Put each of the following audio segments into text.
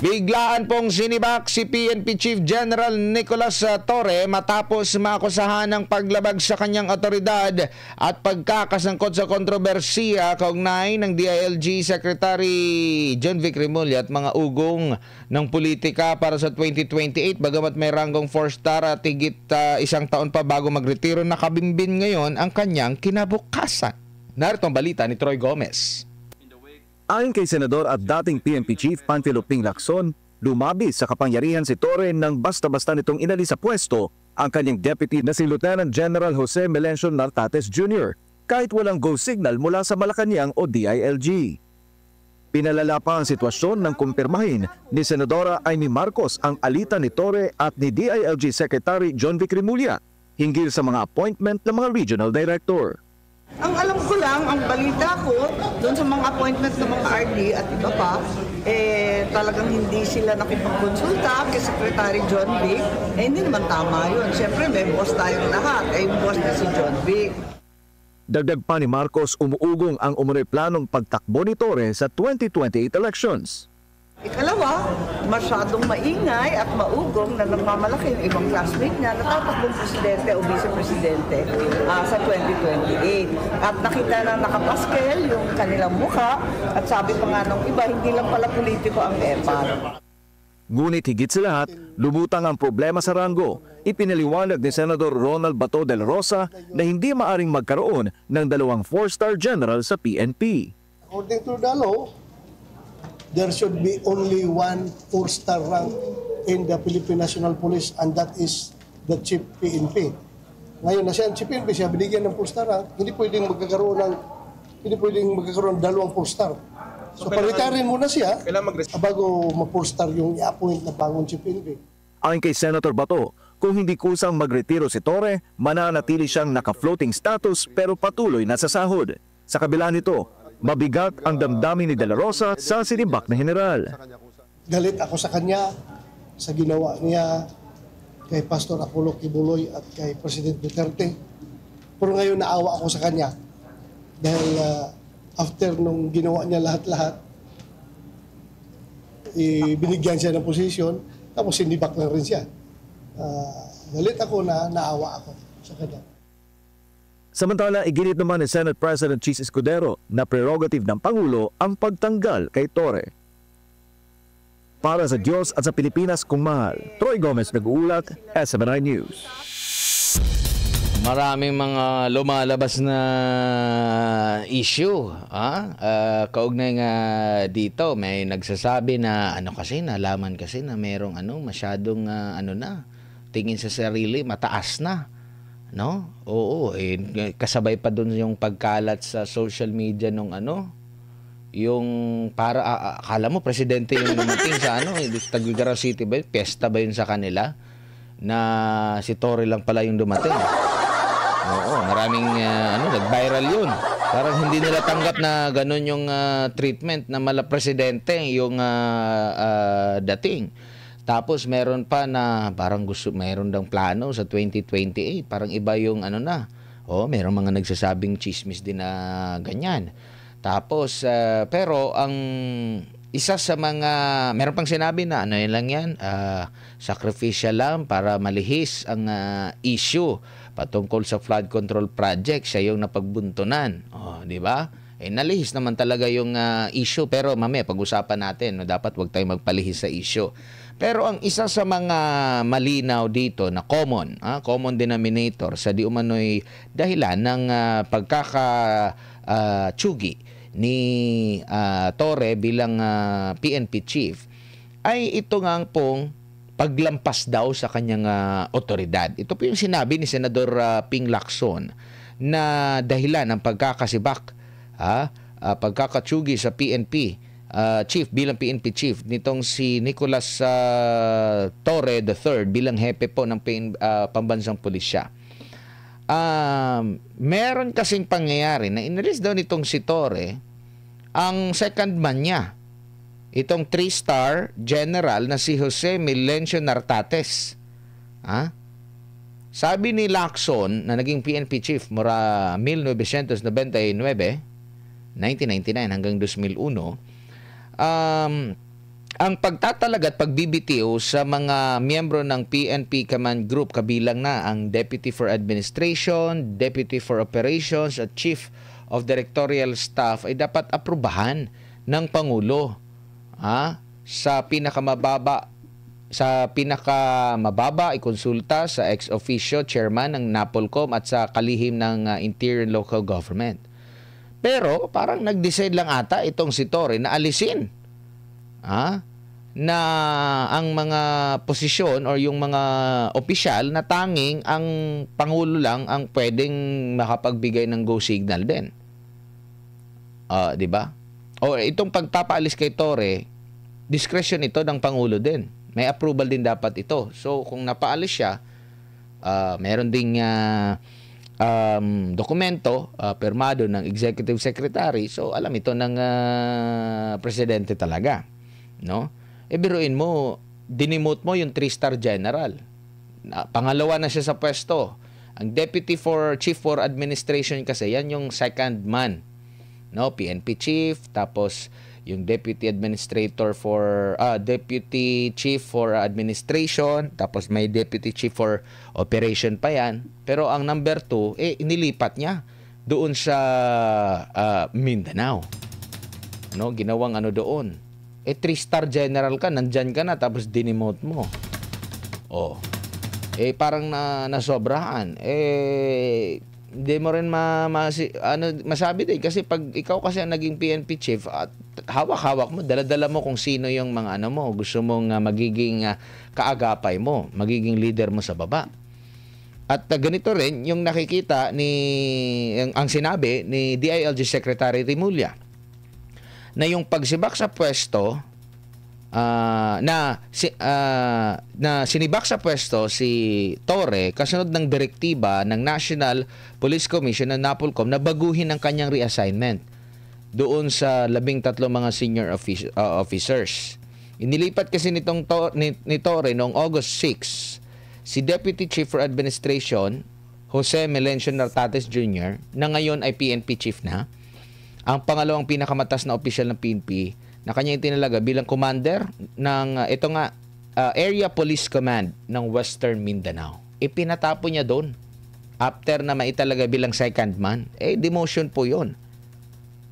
Biglaan pong sinibak si PNP Chief General Nicolas Torre matapos maakusahan ng paglabag sa kanyang otoridad at pagkakasangkot sa kontrobersiya kaugnay ng DILG Secretary John Vic Remulla at mga ugong ng politika para sa 2028. Bagamat may ranggong 4-star at higit isang taon pa bago magretiro, nakabimbin ngayon ang kanyang kinabukasan. Narito ang balita ni Troy Gomez. Ayon kay Senador at dating PNP Chief Panfilo Ping Lacson, lumabis sa kapangyarihan si Torre nang basta-basta nitong inalis sa pwesto ang kanyang deputy na si Lieutenant General Jose Melencio Nartates Jr. kahit walang go signal mula sa Malacanang o DILG. Pinalala pa ang sitwasyon nang kumpirmahin ni Senadora Amy Marcos ang alitan ni Torre at ni DILG Secretary John Vic Remulla hinggil sa mga appointment ng mga regional director. Ang alam ko lang, ang balita ko, doon sa mga appointments ng mga RD at iba pa, talagang hindi sila nakipagkonsulta kay Secretary John Vic. Hindi naman tama yun. Siyempre, may boss tayong lahat. Yung boss na si John Vic. Dagdag pa ni Marcos, umuugong ang umunoy planong pagtakbo ni Torre sa 2028 elections. Ikalawa, masyadong maingay at maugong na nagmamalaki yung ibang classmate niya na tatakbong presidente o vice-presidente sa 2028. At nakita na nakapaskel yung kanilang mukha at sabi pa nga nung iba, hindi lang pala politiko ang EPAR. Ngunit higit sa lahat, lumutang ang problema sa ranggo. Ipinaliwanag ni Senador Ronald Bato de la Rosa na hindi maaring magkaroon ng dalawang 4-star general sa PNP. According to the law, there should be only one 4-star rank in the Philippine National Police, and that is the Chief PNP. Ngayon na siya ang Chief PNP, siya binigyan ng 4-star rank, hindi pwedeng magkakaroon ng dalawang 4-star. So paritarin muna siya bago ma-4-star yung i-appoint na bagong Chief PNP. Ayon kay Senator Bato, kung hindi kusang magretiro si Torre, mananatili siyang naka-floating status pero patuloy na sa sahod. Sa kabila nito, mabigat ang damdamin ni De La Rosa sa sinibak na general. Galit ako sa kanya, sa ginawa niya kay Pastor Apollo Kibuloy at kay President Duterte. Pero ngayon naawa ako sa kanya dahil after nung ginawa niya lahat-lahat, binigyan siya ng posisyon, tapos sinibak na rin siya. Galit ako na naawa ako sa kanya. Samantala, iginit naman ni Senate President Chis Escudero na prerogative ng Pangulo ang pagtanggal kay Torre. Para sa Diyos at sa Pilipinas kung mahal, Troy Gomez nag-uulat, SMNI News. Maraming mga lumalabas na issue. Kaugnay nga dito, may nagsasabi na nalaman kasi na merong masyadong tingin sa sarili, mataas na. No? Oo, kasabay pa doon yung pagkalat sa social media nung yung para akala mo presidente yung dumating sa Tagigara City ba? Piyesta ba yun sa kanila? Na si Torre lang pala yung dumating. Oo, maraming nag-viral yun. Parang hindi nila tanggap na ganun yung treatment na mala presidente yung dating. Tapos meron pa na parang mayroon dang plano sa 2028. Parang iba yung meron mga nagsasabing chismis din na ganyan. Tapos pero ang isa sa mga meron pang sinabi na yun lang yan, sacrificial lang para malihis ang issue patungkol sa flood control project. Siya yung napagbuntunan. Di ba? Nalihis naman talaga yung issue, pero mamaya pag-usapan natin, dapat wag tayong magpalihis sa issue. Pero ang isa sa mga malinaw dito na common denominator sa di umano'y dahilan ng pagkaka-tsugi ni Torre bilang PNP chief ay ito nga pong paglampas daw sa kanyang otoridad. Ito po yung sinabi ni Senador Ping Lacson na dahilan ng pagkakasibak, pagkakatsugi sa PNP chief bilang PNP chief nitong si Nicolas Torre III bilang hepe po ng pambansang pulisya. Meron kasing pangyayari na inalis daw nitong si Torre ang second man niya, itong 3-star general na si Jose Melencio Nartates. Sabi ni Lacson na naging PNP chief mula 1999 1999 hanggang 2001, ang pagtatalag at pagbibitiw sa mga miyembro ng PNP Command Group kabilang na ang Deputy for Administration, Deputy for Operations at Chief of Directorial Staff ay dapat aprubahan ng Pangulo sa pinakamababa ikonsulta sa ex officio chairman ng NAPOLCOM at sa kalihim ng Interior and Local Government. Pero parang nag-decide lang ata itong si Torre na alisin na ang mga posisyon or yung mga opisyal na tanging ang Pangulo lang ang pwedeng makapagbigay ng go signal din. 'Di ba? O itong pagpapaalis kay Torre, discretion ito ng Pangulo din. May approval din dapat ito. So kung napaalis siya, meron ding dokumento pirmado ng Executive Secretary. So alam ito ng presidente talaga, no? Biruin mo, dinimote mo yung 3-star general. Pangalawa na siya sa pwesto. Ang Deputy for Chief for Administration kasi yan yung second man, no? PNP chief, tapos yung Deputy Chief for Administration, tapos may Deputy Chief for Operation pa yan. Pero ang number 2, inilipat niya doon sa Mindanao. No, ginawang doon. 3-star general ka, nandyan ka na, tapos dinimote mo. Parang nasobrahan. Hindi mo rin masabi din kasi pag ikaw kasi ang naging PNP chief at hawak-hawak mo, dala-dala mo kung sino yung mga gusto mong magiging kaagapay mo, magiging leader mo sa baba. At ganito rin yung nakikita ang sinabi ni DILG Secretary Remulla na yung pagsibak sa pwesto na sinibak sa pwesto si Torre kasunod ng direktiba ng National Police Commission ng NAPOLCOM na baguhin ang kanyang reassignment doon sa 13 mga senior officers. Inilipat kasi ni Torre noong August 6 si Deputy Chief for Administration Jose Melencio Nartates Jr. na ngayon ay PNP Chief na, ang pangalawang pinakamatas na opisyal ng PNP na kanya itinalaga bilang commander ng Area Police Command ng Western Mindanao. Pinatapo niya doon after na maitalaga bilang second man. Demotion po yun.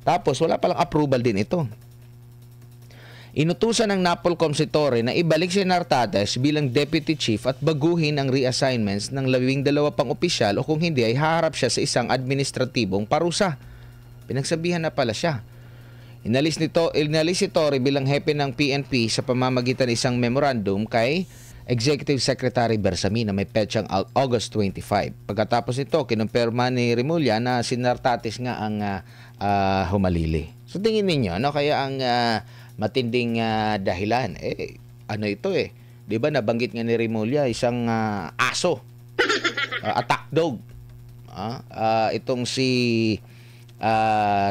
Tapos wala palang approval din ito. Inutusan ng NAPOLCOM si Torre na ibalik si Nartates bilang Deputy Chief at baguhin ang reassignments ng 12 pang opisyal o kung hindi ay haharap siya sa isang administratibong parusa. Pinagsabihan na pala siya. Inalis si Torre bilang hepe ng PNP sa pamamagitan ng isang memorandum kay Executive Secretary Bersamin na may petsang August 25. Pagkatapos nito, kinumpirma ni Remulla na si Nartates nga ang humalili. So tingin ninyo, kaya ang matinding dahilan, ito 'di ba nabanggit nga ni Remulla isang aso, attack dog. Itong si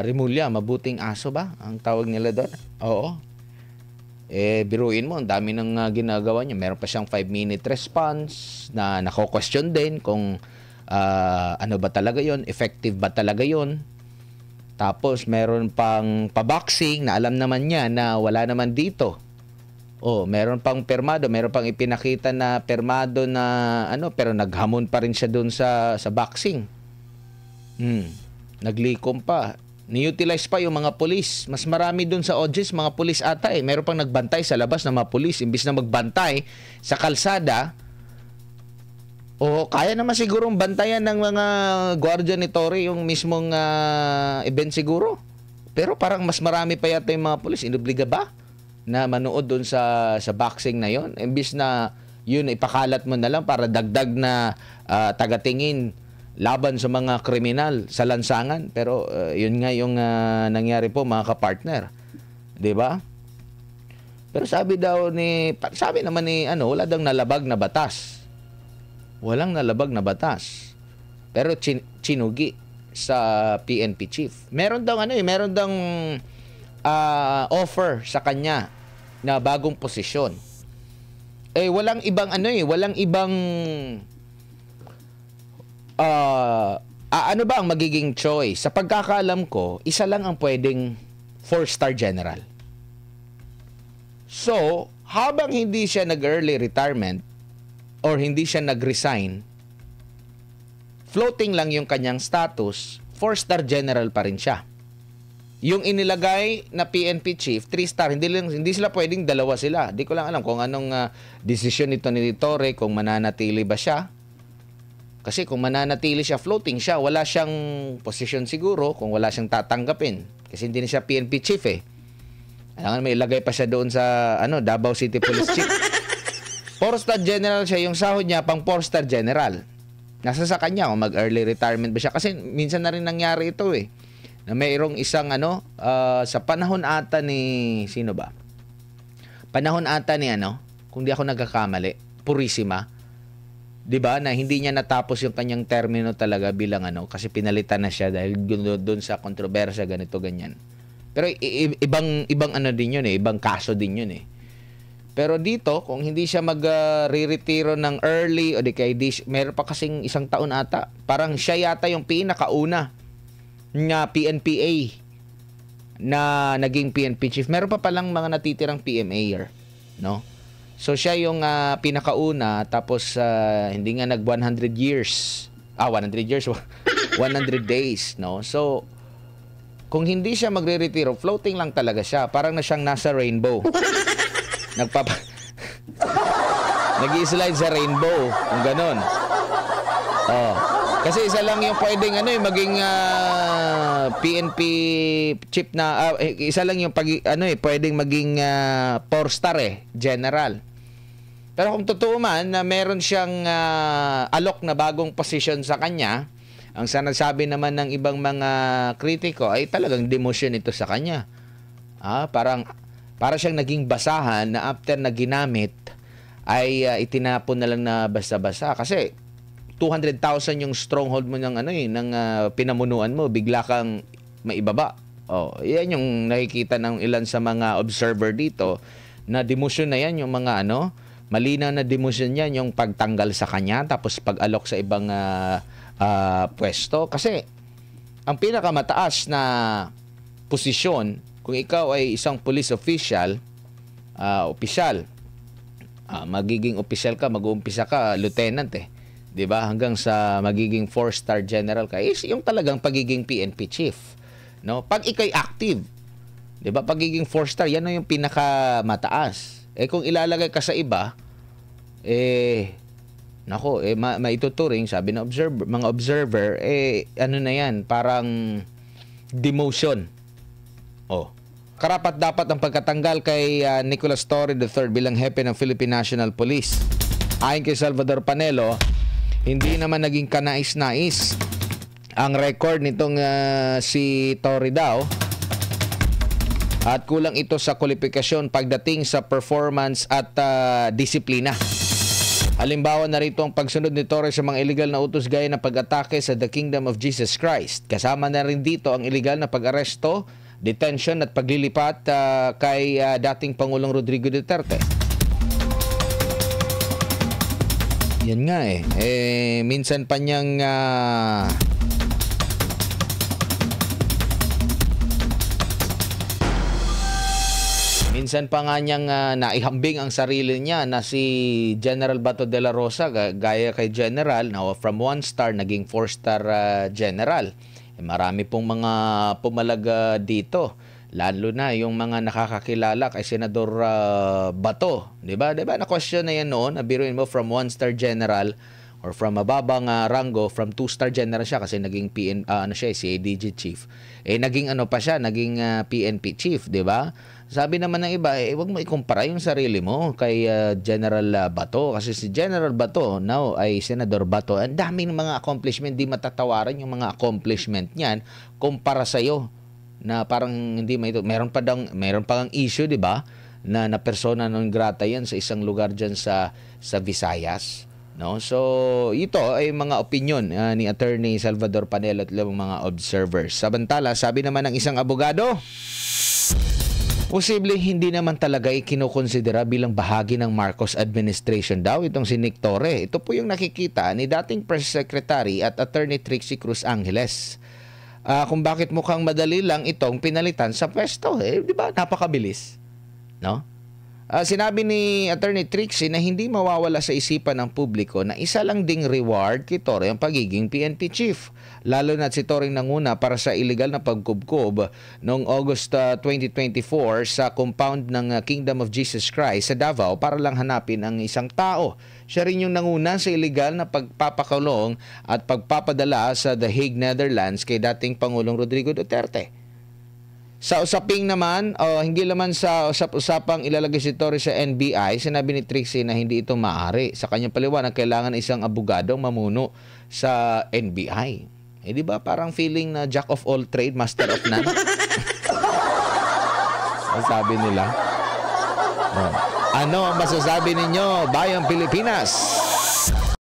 Remulla, mabuting aso ba ang tawag nila doon? Oo. Biruin mo, ang dami ng ginagawa niya. Meron pa siyang 5-minute response na nako-question din kung ano ba talaga yon, effective ba talaga yon. Tapos meron pang pa-boxing na alam naman niya na wala naman dito. Meron pang permado, meron pang ipinakita na permado na pero naghamon pa rin siya doon sa boxing. Naglikom pa. Ni-utilize pa yung mga pulis. Mas marami dun sa audience, mga pulis ata Meron pang nagbantay sa labas ng mga pulis. Imbis na magbantay sa kalsada, kaya naman sigurong bantayan ng mga gwardiya ni Torre yung mismong event siguro. Pero parang mas marami pa yata yung mga pulis. Inobliga ba na manood dun sa boxing na yon? Imbis na yun, ipakalat mo na lang para dagdag na tagatingin laban sa mga kriminal sa lansangan. Pero yun nga yung nangyari po mga kapartner. 'Di ba? Pero sabi naman ni wala daw nalabag na batas. Walang nalabag na batas. Pero chinugi sa PNP chief. Meron daw offer sa kanya na bagong posisyon. Walang ibang ano ba ang magiging choice? Sa pagkakaalam ko, isa lang ang pwedeng 4-star general. So, habang hindi siya nag-early retirement or hindi siya nag-resign, floating lang yung kanyang status, 4-star general pa rin siya. Yung inilagay na PNP chief, 3-star, hindi sila pwedeng dalawa sila. Di ko lang alam kung anong desisyon nito ni Torre, kung mananatili ba siya. Kasi kung mananatili siya, floating siya, wala siyang posisyon siguro kung wala siyang tatanggapin. Kasi hindi na siya PNP chief eh. Alam may ilagay pa siya doon sa Davao City Police Chief. 4-star general siya, yung sahod niya pang 4-star general. Nasa sa kanya kung mag-early retirement ba siya. Kasi minsan na rin nangyari ito eh. Na mayroong isang sa panahon ata ni, sino ba? Panahon ata ni kung di ako nagkakamali, Purisima. 'Di ba? Na hindi niya natapos yung kanyang termino talaga bilang kasi pinalitan na siya dahil doon sa kontrobersya ganito ganyan. Pero ibang din yun eh, ibang kaso din yun eh. Pero dito, kung hindi siya mag-re-retiro ng early o di kaya meron pa kasing isang taon ata, parang siya yata yung pinakauna nga PNPA na naging PNP chief. Meron pa palang mga natitirang PMAer, no? So siya yung pinakauna, tapos hindi nga nag 100 years. 100 years, 100 days, no? So kung hindi siya magre-retiro, floating lang talaga siya. Parang na siyang nasa rainbow. Nag-i-slide sa rainbow. Kung ganon. Kasi isa lang yung pwedeng maging PNP chief na isa lang yung pwedeng maging 4-star general. Pero kung totoo man na meron siyang alok na bagong position sa kanya, ang sinasabi naman ng ibang mga kritiko ay talagang demotion ito sa kanya. Para siyang naging basahan na after na ginamit ay itinapon na lang na basta-basa. Kasi 200,000 yung stronghold mo ng pinamunuan mo, bigla kang maibaba. Yan yung nakikita ng ilan sa mga observer dito na demotion na yan, yung mga malinaw na demotion yan, yung pagtanggal sa kanya tapos pag-alok sa ibang pwesto. Kasi ang pinakamataas na posisyon kung ikaw ay isang police official, magiging official ka, mag-uumpisa ka lieutenant 'di ba? Hanggang sa magiging 4-star general ka is yung talagang pagiging PNP chief, no? Pag ikay active, 'di ba? Pagiging 4-star, yan na yung pinakamataas. Kung ilalagay ka sa iba, maituturing, sabi ng mga observer, na yan, parang demotion. Karapat dapat ang pagkatanggal kay Nicolas Torre III bilang hepe ng Philippine National Police. Ayon kay Salvador Panelo, hindi naman naging kanais-nais ang record nitong si Torre daw, at kulang ito sa kwalifikasyon pagdating sa performance at disiplina. Halimbawa na rito ang pagsunod ni Torre sa mga illegal na utos gaya ng pag-atake sa The Kingdom of Jesus Christ. Kasama na rin dito ang illegal na pag-aresto, detention at paglilipat kay dating Pangulong Rodrigo Duterte. Yan nga minsan pa niyang minsan pa nga niyang naihambing ang sarili niya na si General Bato de la Rosa, gaya kay General, now from 1-star naging 4-star general. Marami pong mga pumalag dito, lalo na yung mga nakakakilala kay Senador Bato, 'di ba? 'Di ba na question na yan noon, nabiruin mo from 1-star general or from mababang rango, from 2-star general siya kasi naging CADG chief. Naging pa siya, naging PNP chief, 'di ba? Sabi naman ng iba, wag mo ikumpara yung sarili mo kay General Bato, kasi si General Bato now ay Senador Bato. Ang daming mga accomplishment, di matatawaran yung mga accomplishment niyan kumpara sa iyo na parang hindi meron pa ang issue, 'di ba? Na persona non grata 'yan sa isang lugar diyan sa Visayas, no? So, ito ay mga opinion ni Attorney Salvador Panelo at mga observers. Samantala, sabi naman ng isang abogado, posible hindi naman talaga ikinukonsidera bilang bahagi ng Marcos administration daw itong si Nick Torre. Ito po yung nakikita ni dating Press Secretary at Attorney Trixie Cruz Angeles. Kung bakit mukhang madali lang itong pinalitan sa pwesto. Di ba? Napakabilis. No? Sinabi ni Attorney Trixie na hindi mawawala sa isipan ng publiko na isa lang ding reward kay Torre ang pagiging PNP chief. Lalo na si Torre nanguna para sa illegal na pagkubkob noong August 2024 sa compound ng Kingdom of Jesus Christ sa Davao para lang hanapin ang isang tao. Siya rin yung nanguna sa illegal na pagpapakulong at pagpapadala sa The Hague, Netherlands kay dating Pangulong Rodrigo Duterte. Sa usaping naman, hindi naman sa usap-usapang ilalagay si Torre sa NBI, sinabi ni Trixie na hindi ito maaari. Sa kanyang paliwanag, kailangan isang abogadong mamuno sa NBI. Di ba parang feeling na jack of all trade, master of none? Ang sabi nila. Ano ang masasabi ninyo, Bayang Pilipinas?